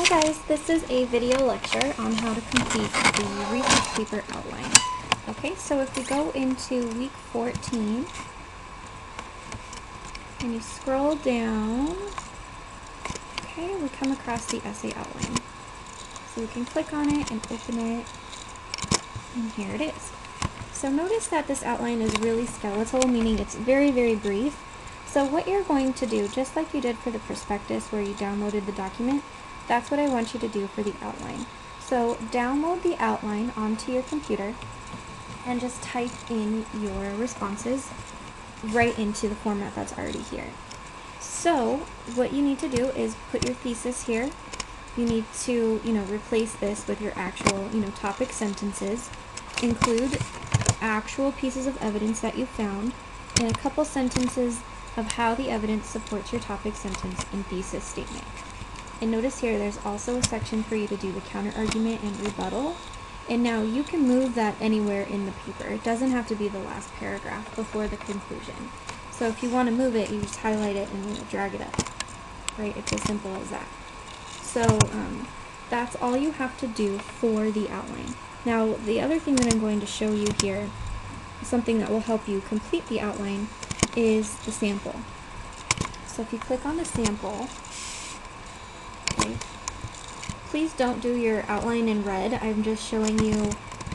Hi guys, this is a video lecture on how to complete the research paper outline. Okay, so if we go into week 14 and you scroll down, okay, we come across the essay outline. So we can click on it and open it, and here it is. So notice that this outline is really skeletal, meaning it's very, very brief. So what you're going to do, just like you did for the prospectus where you downloaded the document, that's what I want you to do for the outline. So download the outline onto your computer and just type in your responses right into the format that's already here. So what you need to do is put your thesis here. You need to, replace this with your actual, topic sentences. Include actual pieces of evidence that you found and a couple sentences of how the evidence supports your topic sentence and thesis statement. And notice here there's also a section for you to do the counter-argument and rebuttal. And now you can move that anywhere in the paper. It doesn't have to be the last paragraph before the conclusion. So if you want to move it, you just highlight it and drag it up. Right? It's as simple as that. So that's all you have to do for the outline. Now the other thing that I'm going to show you here, something that will help you complete the outline, is the sample. So if you click on the sample, okay, please don't do your outline in red. I'm just showing you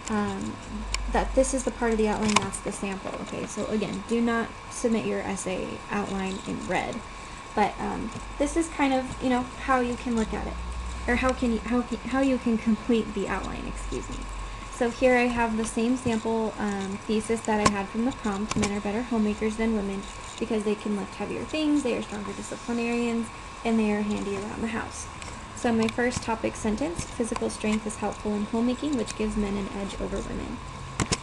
that this is the part of the outline that's the sample. Okay, so again, do not submit your essay outline in red. But this is kind of, how you can look at it, or how you can complete the outline, excuse me. So here I have the same sample thesis that I had from the prompt: men are better homemakers than women because they can lift heavier things, they are stronger disciplinarians, and they are handy around the house. So my first topic sentence: physical strength is helpful in homemaking, which gives men an edge over women.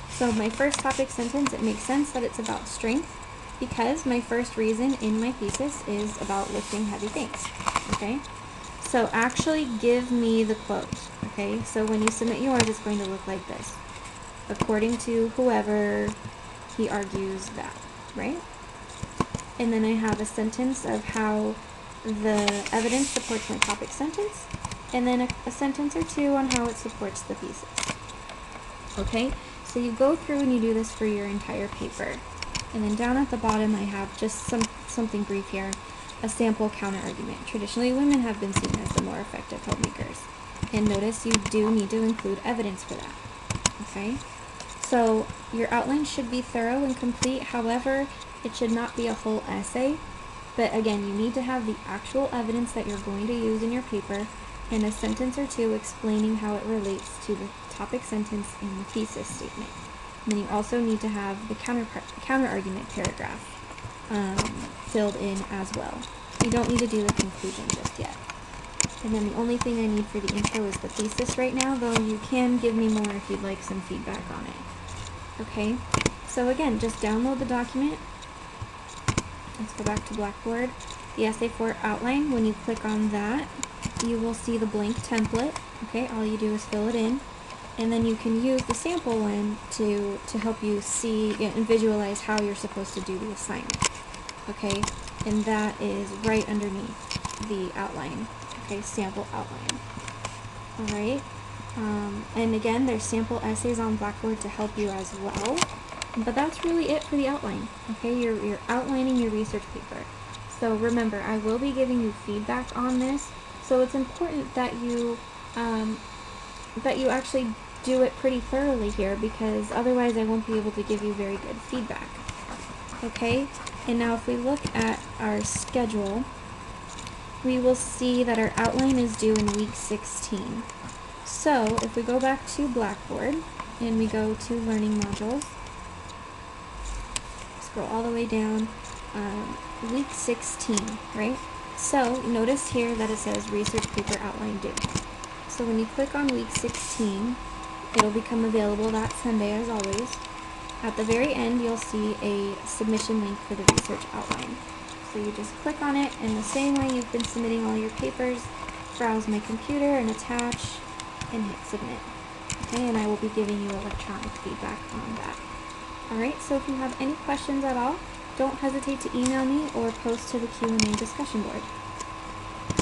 So my first topic sentence, it makes sense that it's about strength because my first reason in my thesis is about lifting heavy things, okay? So actually give me the quote, okay? So when you submit yours, it's going to look like this. According to whoever, he argues that, right? And then I have a sentence of how the evidence supports my topic sentence, and then a sentence or two on how it supports the thesis. Okay? So you go through and you do this for your entire paper. And then down at the bottom I have just something brief here. A sample counter-argument. Traditionally, women have been seen as the more effective homemakers. And notice you do need to include evidence for that. Okay? So your outline should be thorough and complete. However, it should not be a whole essay. But again, you need to have the actual evidence that you're going to use in your paper and a sentence or two explaining how it relates to the topic sentence and the thesis statement. And then you also need to have the counter-argument paragraph filled in as well. You don't need to do the conclusion just yet. And then the only thing I need for the intro is the thesis right now, though you can give me more if you'd like some feedback on it. Okay, so again, just download the document. Let's go back to Blackboard. The essay for outline, when you click on that, you will see the blank template. Okay, all you do is fill it in. And then you can use the sample one to help you see and visualize how you're supposed to do the assignment. Okay, and that is right underneath the outline. Okay, sample outline. Alright, and again, there's sample essays on Blackboard to help you as well. But that's really it for the outline. Okay, you're outlining your research paper. So remember, I will be giving you feedback on this. So it's important that you actually do it pretty thoroughly here, because otherwise I won't be able to give you very good feedback. Okay, and now if we look at our schedule, we will see that our outline is due in week 16. So if we go back to Blackboard and we go to Learning Modules, scroll all the way down, week 16, right? So notice here that it says research paper outline due. So when you click on week 16, it'll become available that Sunday as always. At the very end, you'll see a submission link for the research outline. So you just click on it, and the same way you've been submitting all your papers, browse my computer and attach and hit submit. Okay, and I will be giving you electronic feedback on that. Alright, so if you have any questions at all, don't hesitate to email me or post to the Q&A discussion board.